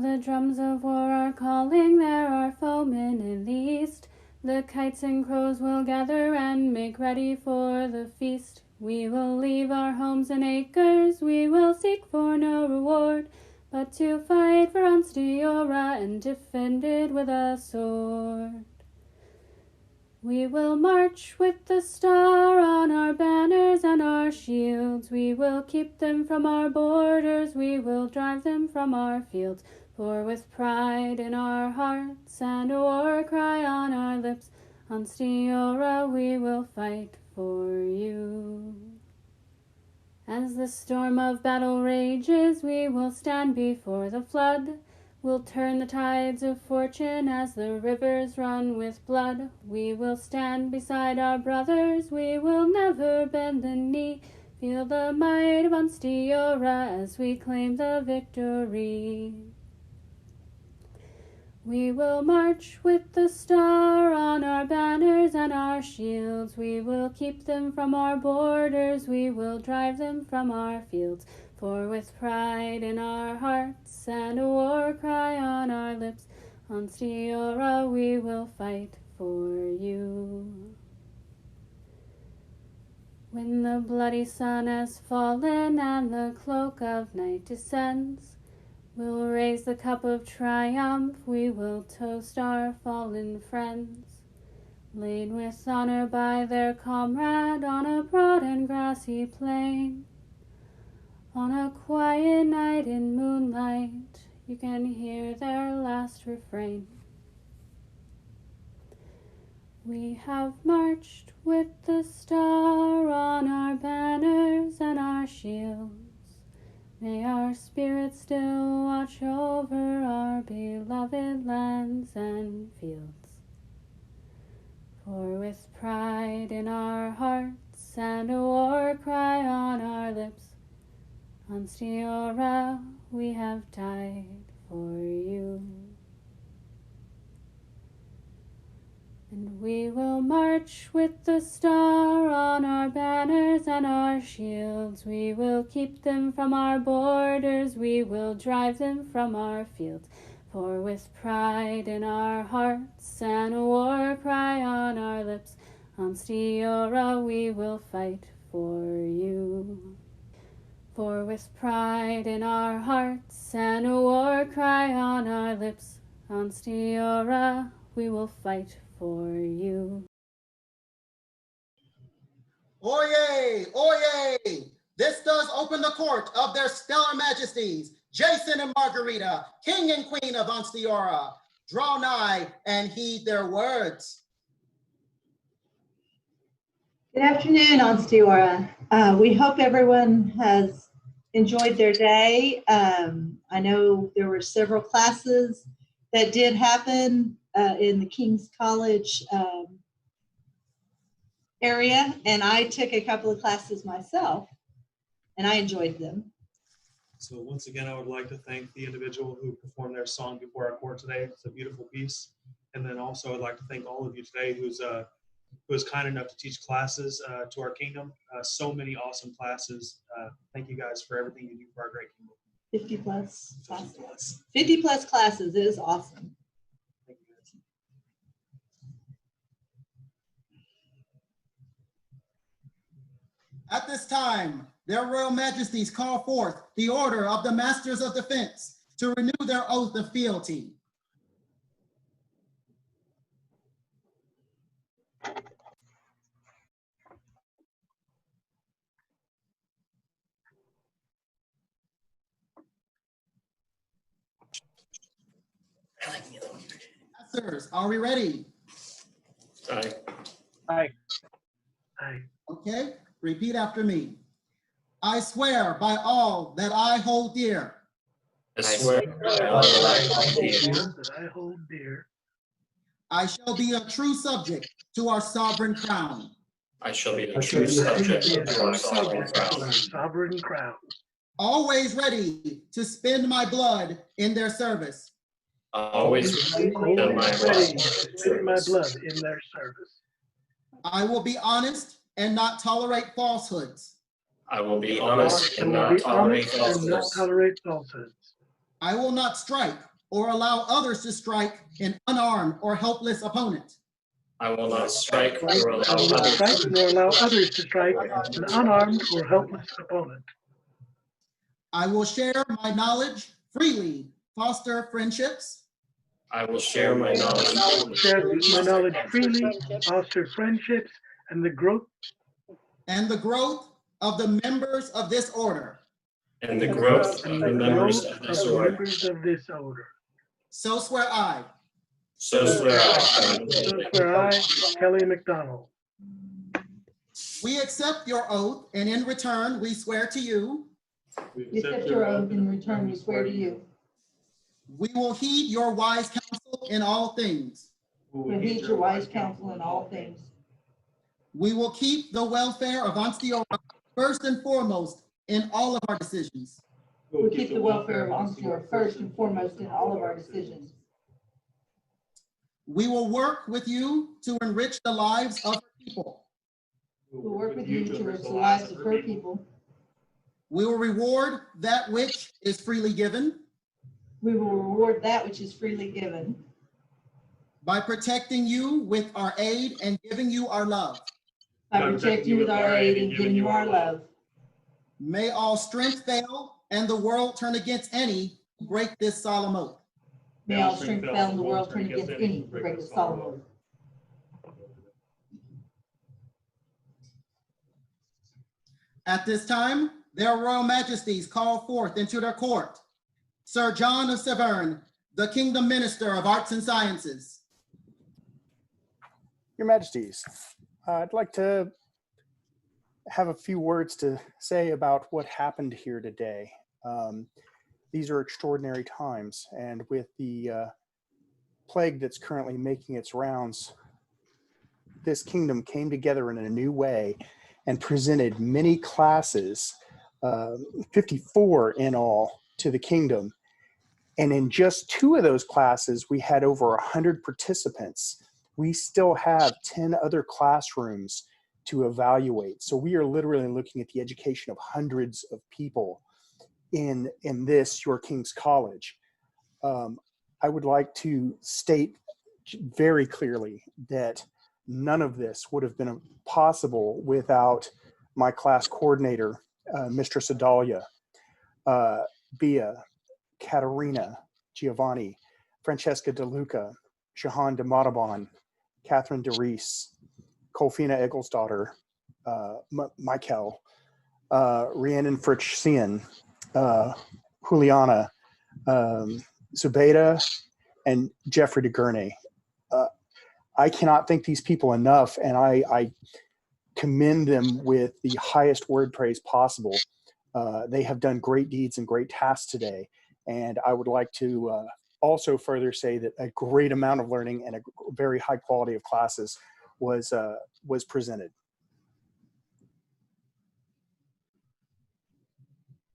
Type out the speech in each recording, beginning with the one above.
the drums of war are calling, there are foemen in the east. The kites and crows will gather and make ready for the feast. We will leave our homes and acres, we will seek for no reward, but to fight for Ansteorra and defend it with a sword. We will march with the star on our banners and our shields. We will keep them from our borders, we will drive them from our fields. For with pride in our hearts and a war cry on our lips, Ansteorra, we will fight for you. As the storm of battle rages, we will stand before the flood. We'll turn the tides of fortune as the rivers run with blood. We will stand beside our brothers, we will never bend the knee. Feel the might of Ansteorra as we claim the victory. We will march with the star on our banners and our shields. We will keep them from our borders, we will drive them from our fields. For with pride in our hearts and a war cry on our lips, Ansteorra, we will fight for you. When the bloody sun has fallen and the cloak of night descends, we'll raise the cup of triumph, we will toast our fallen friends. Laid with honor by their comrade on a broad and grassy plain. On a quiet night in moonlight, you can hear their last refrain. We have marched with the star on our banners and our shields. May our spirits still watch over our beloved lands and fields. For with pride in our hearts and a war cry on our lips, Ansteorra, we have died for you. And we will march with the star on our banners and our shields. We will keep them from our borders, we will drive them from our fields. For with pride in our hearts and a war cry on our lips, Ansteorra, we will fight for you. For with pride in our hearts and a war cry on our lips, Ansteorra, we will fight for you. Oyez! Oyez! This does open the court of their Stellar Majesties, Jason and Margarita, King and Queen of Ansteorra. Draw nigh and heed their words. Good afternoon, Ansteorra. We hope everyone has enjoyed their day. I know there were several classes that did happen in the King's College area, and I took a couple of classes myself, and I enjoyed them. So once again, I would like to thank the individual who performed their song before our court today. It's a beautiful piece. And then also I'd like to thank all of you today who was kind enough to teach classes to our kingdom. So many awesome classes. Thank you guys for everything you do for our great kingdom. 50 plus classes. 50 plus classes. It is awesome. Thank you guys. At this time, their Royal Majesties call forth the order of the Masters of Defense to renew their oath of fealty. Masters, are we ready? Aye. Aye. Aye. Okay, repeat after me. I swear by all that I hold dear. I swear by all that I hold dear. I shall be a true subject to our sovereign crown. I shall be a true subject to our sovereign crown. Always ready to spend my blood in their service. Always ready to spend my blood in their service. I will be honest and not tolerate falsehoods. I will be honest and not tolerate falsehoods. I will not strike or allow others to strike an unarmed or helpless opponent. I will not strike or allow I will not others strike nor allow others to strike an unarmed or helpless opponent. I will share my knowledge freely, foster friendships, I will share my knowledge Share my knowledge freely, foster friendships, and the growth and the growth of the members of this order. and the growth of the members of this order. members of this order. So swear I. So swear I. So swear I, Kelly McDonald. We accept your oath, and in return, we swear to you. We accept your oath, in return we swear to you. We will heed your wise counsel in all things. We will heed your wise counsel in all things. We will keep the welfare of Ansteorra first and foremost in all of our decisions. We will keep the welfare of Ansteorra first and foremost in all of our decisions. We will work with you to enrich the lives of our people. We will work with you to enrich the lives of her people. We will reward that which is freely given. We will reward that which is freely given. By protecting you with our aid and giving you our love. By protecting you with our aid and giving you our love. May all strength fail and the world turn against any who break this solemn oath. May all strength fail and the world turn against any who break this solemn oath. At this time, their Royal Majesties call forth into their court Sir John of Severn, the Kingdom Minister of Arts and Sciences. Your Majesties, I'd like to have a few words to say about what happened here today. These are extraordinary times, and with the plague that's currently making its rounds, this kingdom came together in a new way and presented many classes, 54 in all, to the kingdom. And in just 2 of those classes, we had over 100 participants. We still have 10 other classrooms to evaluate. So we are literally looking at the education of hundreds of people in this, your King's College. I would like to state very clearly that none of this would have been possible without my class coordinator, Mistress Adelaide, Bia, Katerina, Giovanni, Francesca De Luca, Shahan de Matabon, Catherine de Rees, Colfina Egglesdaughter, Michael, Rhiannon Fritz-Sien, Juliana, Zubaida, and Jeffrey de Gurney. I cannot thank these people enough, and I commend them with the highest word praise possible. They have done great deeds and great tasks today, and I would like to also further say that a great amount of learning and a very high quality of classes was presented.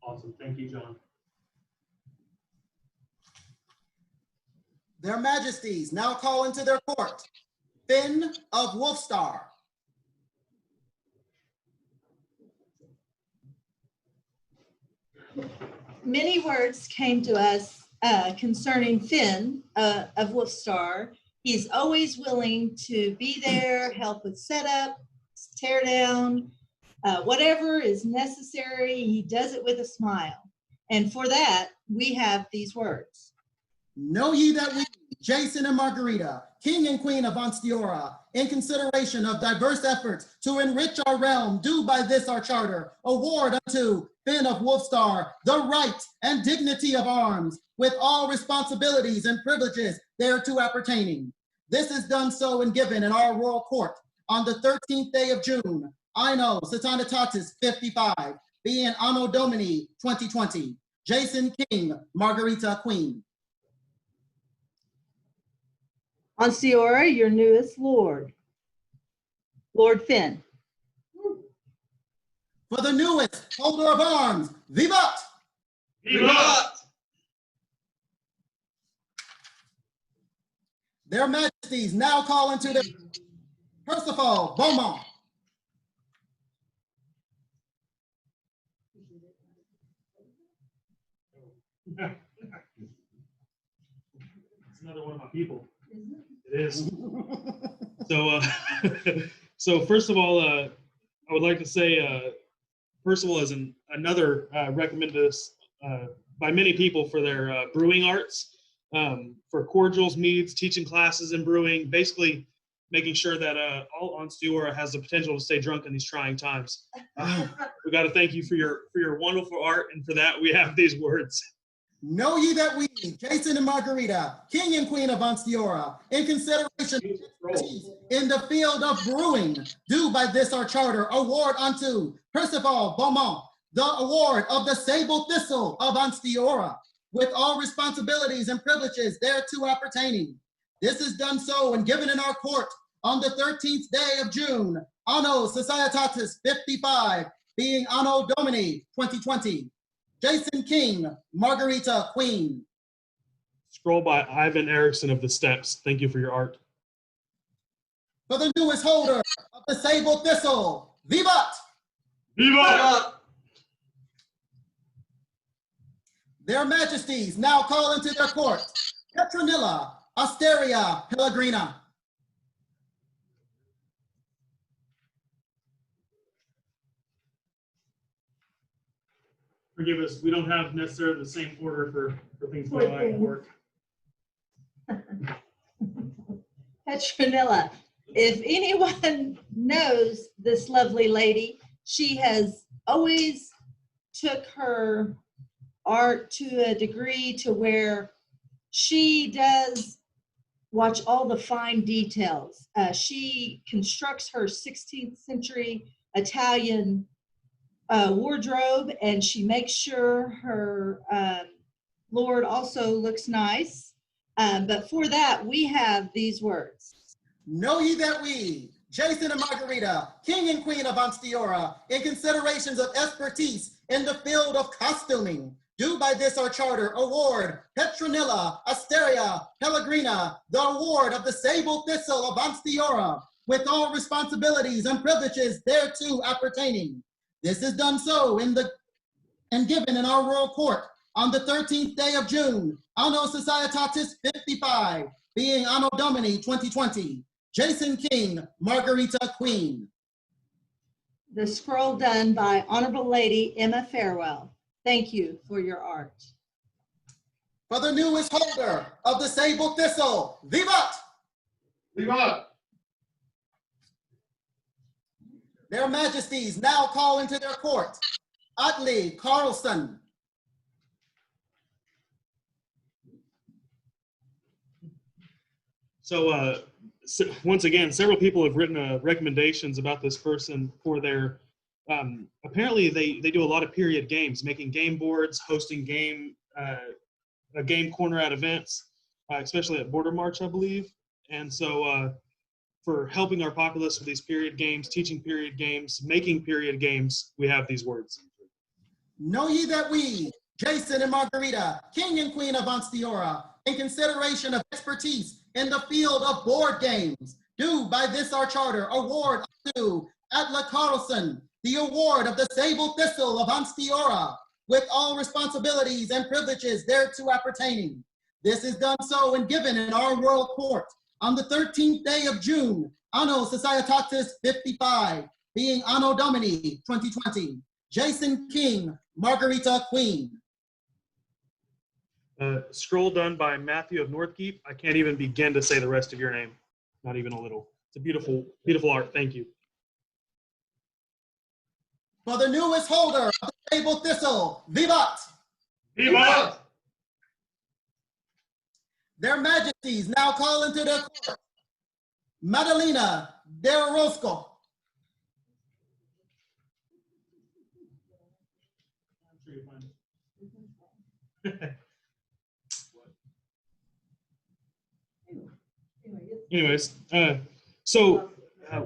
Awesome. Thank you, John. Their Majesties now call into their court Finn of Wolfstar. Many words came to us concerning Finn of Wolfstar. He's always willing to be there, help with setup, tear down, whatever is necessary. He does it with a smile. And for that, we have these words. Know ye that we, Jason and Margarita, King and Queen of Ansteorra, in consideration of diverse efforts to enrich our realm, do by this our charter, award unto Finn of Wolfstar the right and dignity of arms, with all responsibilities and privileges thereto appertaining. This is done so and given in our royal court on the 13th day of June, Anno Satanitatis 55, being Anno Domini 2020. Jason King, Margarita Queen. Ansteorra, your newest lord, Lord Finn. For the newest holder of arms, Vivat! Vivat! Their Majesties now call into their Percival Beaumont. another one of my people. It is. So, so first of all, I would like to say, first of all, as another recommended by many people for their brewing arts, for cordials, meads, teaching classes in brewing, basically making sure that all Ansteorra has the potential to stay drunk in these trying times. We got to thank you for your wonderful art, and for that we have these words. Know ye that we, Jason and Margarita, King and Queen of Ansteorra, in consideration of expertise in the field of brewing, do by this our charter award unto Percival Beaumont the award of the Sable Thistle of Ansteorra, with all responsibilities and privileges thereto appertaining. This is done so and given in our court on the 13th day of June, Anno Societatis 55, being Anno Domini 2020. Jason King, Margarita Queen. Scroll by Ivan Erickson of the Steps. Thank you for your art. For the newest holder of the Sable Thistle, Vivat! Vivat! Their Majesties now call into their court, Petronilla Asteria Pellegrina. Forgive us, we don't have necessarily the same order for things going on at work. Petronilla, if anyone knows this lovely lady, she has always took her art to a degree to where she does watch all the fine details. She constructs her 16th century Italian wardrobe, and she makes sure her Lord also looks nice. But for that, we have these words. Know ye that we, Jason and Margarita, King and Queen of Ansteorra, in considerations of expertise in the field of costuming, do by this our charter award Petronilla Asteria Pellegrina the award of the Sable Thistle of Ansteorra, with all responsibilities and privileges thereto appertaining. This is done so and given in our royal court on the 13th day of June, Anno Societatis 55, being Anno Domini 2020. Jason King, Margarita Queen. The scroll done by Honorable Lady Emma Farewell. Thank you for your art. For the newest holder of the Sable Thistle, Vivat! Vivat! Their Majesties now call into their court, Adelaide Carlson. So, once again, several people have written recommendations about this person for their, apparently they do a lot of period games, making game boards, hosting a game corner at events, especially at Border March, I believe. And so for helping our populace with these period games, teaching period games, making period games, we have these words. Know ye that we, Jason and Margarita, King and Queen of Ansteorra, in consideration of expertise in the field of board games, do by this our charter award to Adelaide Carlson the award of the Sable Thistle of Ansteorra, with all responsibilities and privileges thereto appertaining. This is done so and given in our royal court on the 13th day of June, Anno Societatis 55, being Anno Domini 2020. Jason King, Margarita Queen. Scroll done by Matthew of Northkeep. I can't even begin to say the rest of your name, not even a little. It's a beautiful, beautiful art. Thank you. For the newest holder of the Sable Thistle, Vivat! Vivat! Their Majesties now call into their court, Madalena de Orozco. Anyways,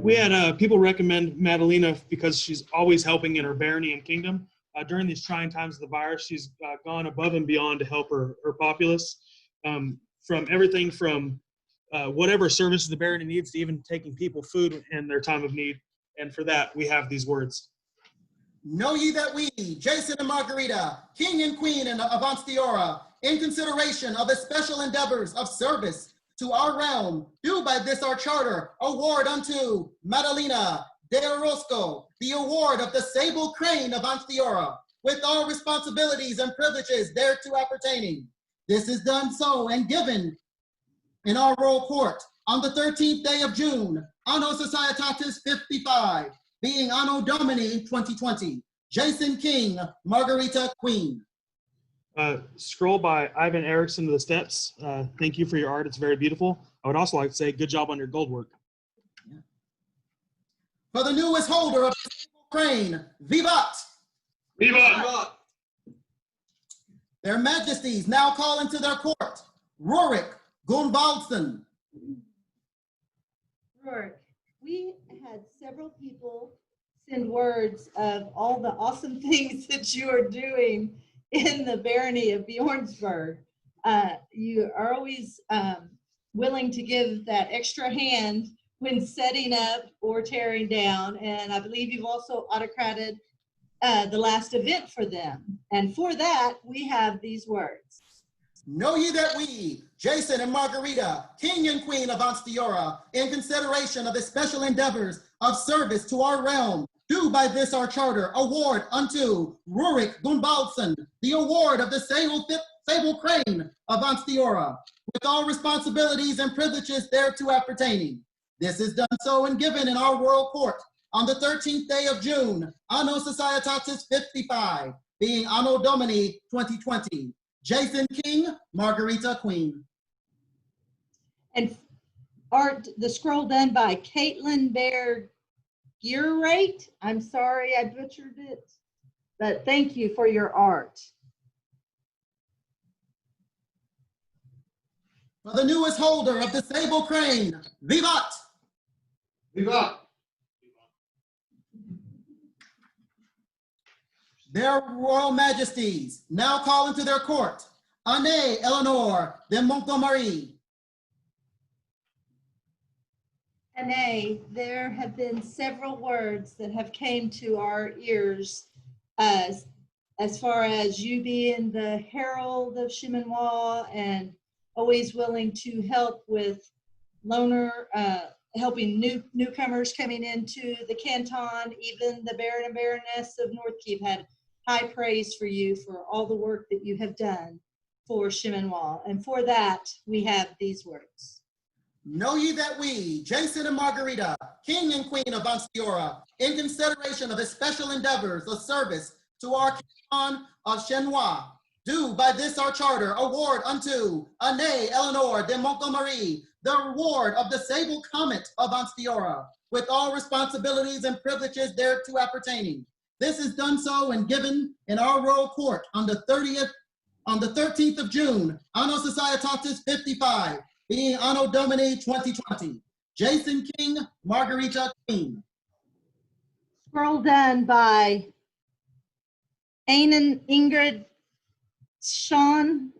we had people recommend Madalena because she's always helping in her Baronian kingdom. During these trying times of the virus, she's gone above and beyond to help her populace. From everything from whatever services the barony needs to even taking people food in their time of need. And for that, we have these words. Know ye that we, Jason and Margarita, King and Queen of Ansteorra, in consideration of the special endeavors of service to our realm, do by this our charter award unto Madalena de Orozco the award of the Sable Crane of Ansteorra, with all responsibilities and privileges thereto appertaining. This is done so and given in our royal court on the 13th day of June, Anno Societatis 55, being Anno Domini 2020. Jason King, Margarita Queen. Scroll by Ivan Erickson to the steps. Thank you for your art. It's very beautiful. I would also like to say good job on your gold work. For the newest holder of the Sable Crane, Vivat! Vivat! Their Majesties now call into their court, Rurik Gunvaldsen. Rurik, we had several people send words of all the awesome things that you are doing in the barony of Bjornsburg. You are always willing to give that extra hand when setting up or tearing down. And I believe you've also autocrated the last event for them. And for that, we have these words. Know ye that we, Jason and Margarita, King and Queen of Ansteorra, in consideration of the special endeavors of service to our realm, do by this our charter award unto Rurik Gunvaldsen the award of the Sable Crane of Ansteorra, with all responsibilities and privileges thereto appertaining. This is done so and given in our royal court on the 13th day of June, Anno Societatis 55, being Anno Domini 2020. Jason King, Margarita Queen. And art, the scroll done by Caitlin Bear Gearrate. I'm sorry I butchered it, but thank you for your art. For the newest holder of the Sable Crane, Vivat! Vivat! Their Royal Majesties now call into their court, Anne Eleanor de Montgomery. Anne, there have been several words that have came to our ears as far as you being the herald of Chimenois and always willing to help with helping newcomers coming into the canton. Even the Baron and Baroness of Northkeep had high praise for you for all the work that you have done for Chimenois. And for that, we have these words. Know ye that we, Jason and Margarita, King and Queen of Ansteorra, in consideration of the special endeavors of service to our canton of Chinois, do by this our charter award unto Anne Eleanor de Montgomery the reward of the Sable Comet of Ansteorra, with all responsibilities and privileges thereto appertaining. This is done so and given in our royal court on the 13th of June, Anno Societatis 55, being Anno Domini 2020. Jason King, Margarita Queen. Scroll done by Ainan Ingrid Sean.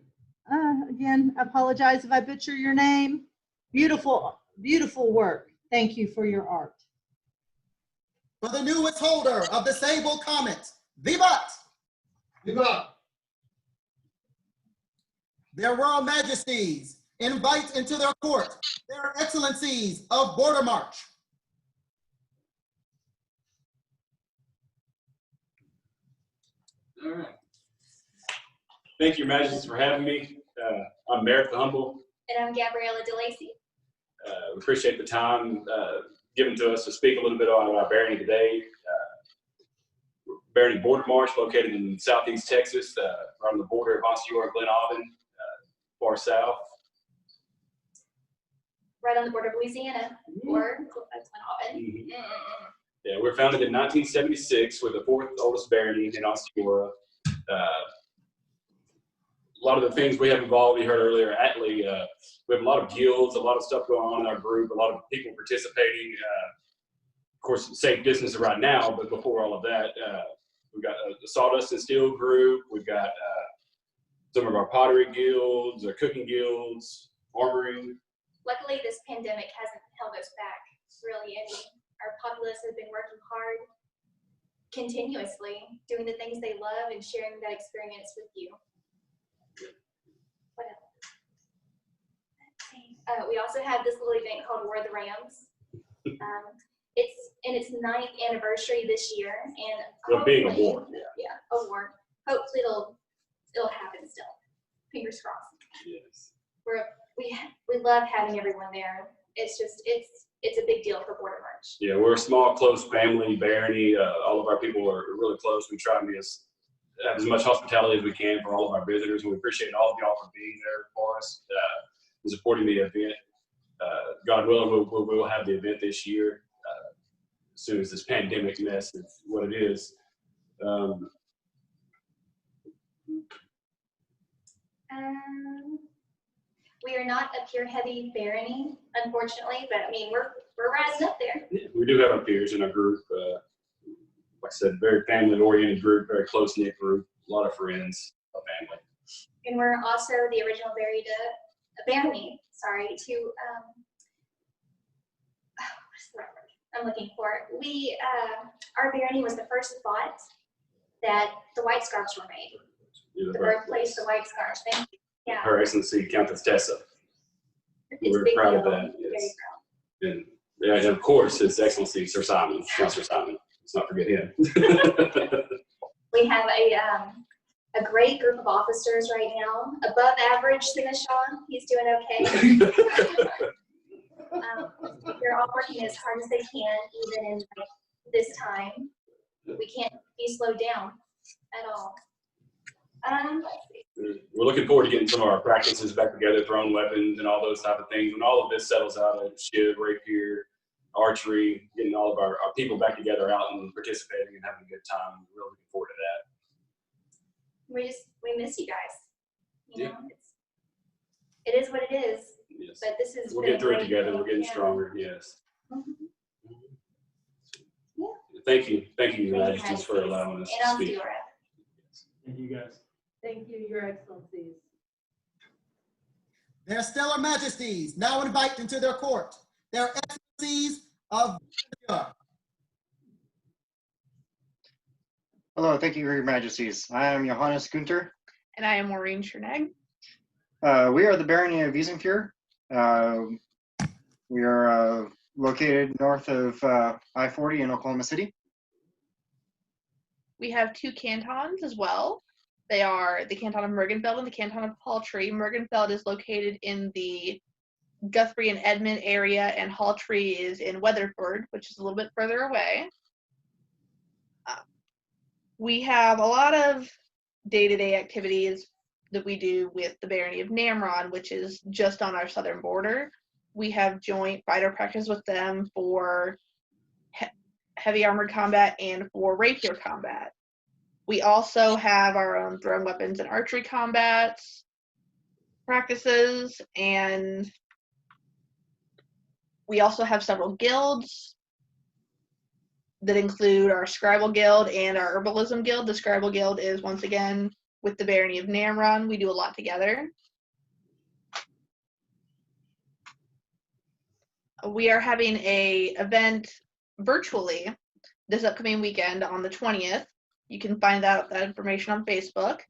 Again, I apologize if I butcher your name. Beautiful, beautiful work. Thank you for your art. For the newest holder of the Sable Comet, Vivat! Vivat! Their Royal Majesties invite into their court their Excellencies of Border March. All right. Thank you, Your Majesties, for having me. I'm Merrick the Humble. And I'm Gabriella DeLacy. We appreciate the time given to us to speak a little bit on our barony today. Barony Border March, located in southeast Texas, right on the border of Ansteorra and Glen Aubin, far south. Right on the border of Louisiana, or Glen Aubin. Mm-hmm. Yeah, we were founded in 1976. We're the fourth oldest barony in Ansteorra. A lot of the things we have involved, you heard earlier, Atlee, we have a lot of guilds, a lot of stuff going on in our group, a lot of people participating. Of course, safe distance right now, but before all of that, we've got the Sawdust and Steel group. We've got some of our pottery guilds, our cooking guilds, armoring. Luckily, this pandemic hasn't held us back really any. Our populace has been working hard. continuously doing the things they love and sharing that experience with you. What else? Let's see. We also have this little event called War of the Rams. It's in its 9th anniversary this year, and Well, being a hopefully- war, yeah, a war. Hopefully it'll happen still. Fingers crossed. Yes. We love having everyone there. It's just it's a big deal for Border March. Yeah, we're a small, close family, barony. All of our people are really close. We try and have as much hospitality as we can for all of our visitors, and we appreciate all of y'all for being there for us and supporting the event. God willing, we'll have the event this year as soon as this pandemic mess is what it is. We are not a pure heavy barony, unfortunately, but I mean we're rising up there. Yeah, we do have our peers in our group. Like I said, very family-oriented group, very close-knit group, a lot of friends, a family. And we're also the original barony, sorry, to what's the right word I'm looking for? We our barony was the first spot that the White Scarfs were made. Yeah, The birthplace of the White Scarfs. Thank you. Yeah. Her Excellency Countess Tessa. It's We're a big proud deal. of that. Very Yes. proud. And, yeah, and of course, His Excellency Sir Simon, Councilor Simon. Let's not forget him. We have a great group of officers right now. Above average, Seneschal. He's doing okay. They're all working as hard as they can, even in this time. We can't be slowed down at all. Let's see. We're looking forward to getting some of our practices back together, thrown weapons and all those type of things. When all of this settles out, shiv, rapier, archery, getting all of our people back together out and participating and having a good time. We're really looking forward to that. We miss you guys. You Yeah. know, it is what it is. Yes. But this is. We'll get through it together. We're getting stronger. Yes. Mhm. Yeah. Thank you, Your Thank you, Majesties, for allowing us And to speak. Ansteorra. Thank you, guys. Thank you, Your Excellencies. Their Stellar Majesties now invite into their court their Excellencies of Ansteorra. Hello, thank you, Your Majesties. I am Johannes Günther. And I am Maureen Chernag. We are the Barony of Wiesenfeuer. We are located north of I-40 in Oklahoma City. We have 2 cantons as well. They are the Canton of Morgenfeld and the Canton of Halltree. Morgenfeld is located in the Guthrie and Edmond area, and Halltree is in Weatherford, which is a little bit further away. We have a lot of day-to-day activities that we do with the Barony of Namron, which is just on our southern border. We have joint fighter practice with them for heavy armored combat and for rapier combat. We also have our own thrown weapons and archery combat practices, and we also have several guilds that include our Scribal Guild and our Herbalism Guild. The Scribal Guild is, once again, with the Barony of Namron. We do a lot together. We are having an event virtually this upcoming weekend on the 20th. You can find out that information on Facebook.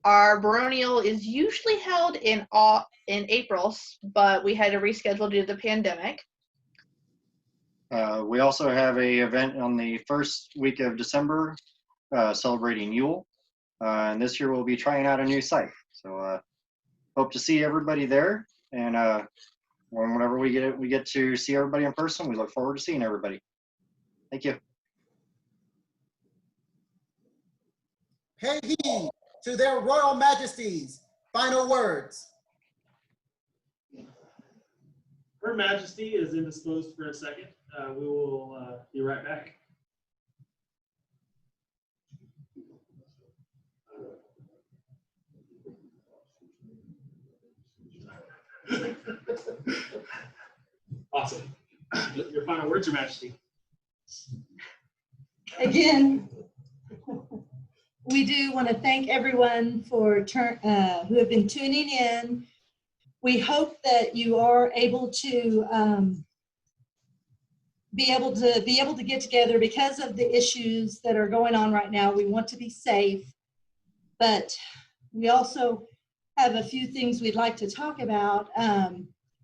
Our baronial is usually held in April, but we had to reschedule due to the pandemic. We also have an event on the first week of December celebrating Yule. And this year we'll be trying out a new site. So hope to see everybody there. And whenever we get to see everybody in person, we look forward to seeing everybody. Thank you. Pay heed to their Royal Majesties. Final words. Her Majesty is indisposed for a second. We will be right back. Awesome. Your final words, Your Majesty. Again, we do want to thank everyone for who have been tuning in. We hope that you are able to be able to get together because of the issues that are going on right now. We want to be safe, but we also have a few things we'd like to talk about.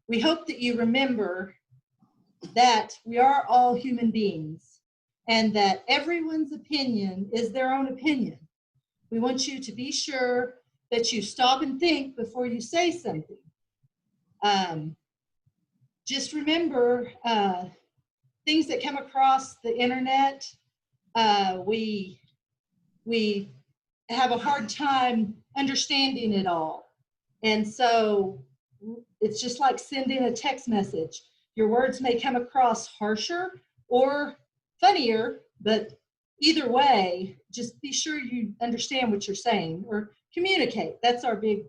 We hope that you remember that we are all human beings and that everyone's opinion is their own opinion. We want you to be sure that you stop and think before you say something. Just remember, things that come across the internet, we have a hard time understanding it all. And so it's just like sending a text message. Your words may come across harsher or funnier, but either way, just be sure you understand what you're saying or communicate. That's our big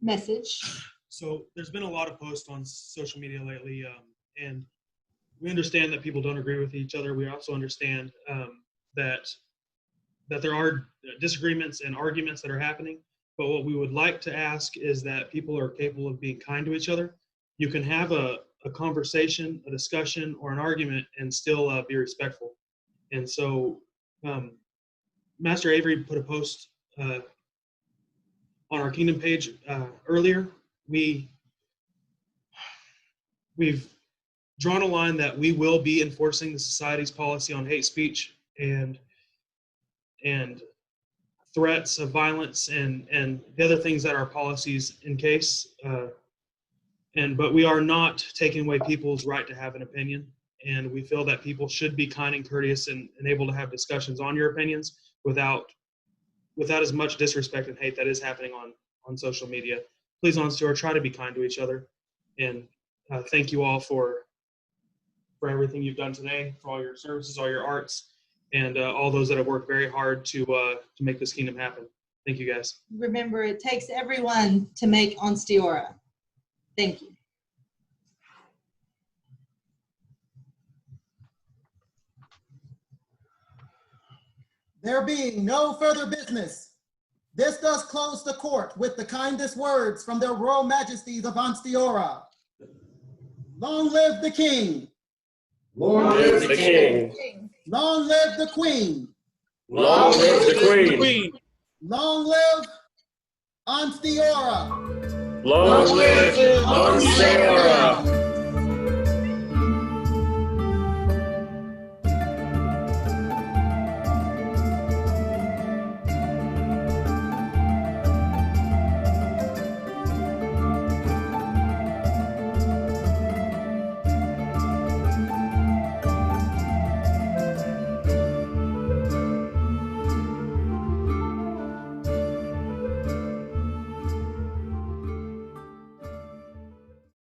message. So there's been a lot of posts on social media lately, and we understand that people don't agree with each other. We also understand that there are disagreements and arguments that are happening. But what we would like to ask is that people are capable of being kind to each other. You can have a conversation, a discussion, or an argument and still be respectful. And so Master Avery put a post on our Kingdom page earlier. We've drawn a line that we will be enforcing the Society's policy on hate speech and threats of violence and the other things that are policies in case. But we are not taking away people's right to have an opinion. And we feel that people should be kind and courteous and able to have discussions on your opinions without as much disrespect and hate that is happening on social media. Please, Ansteorra, try to be kind to each other. And thank you all for everything you've done today, for all your services, all your arts, and all those that have worked very hard to make this kingdom happen. Thank you, guys. Remember, it takes everyone to make Ansteorra. Thank you. There being no further business, this does close the court with the kindest words from their Royal Majesties of Ansteorra. Long live the King. Long live the King. Long live the Queen. Long live the Queen. Long live Ansteorra. Long live Ansteorra.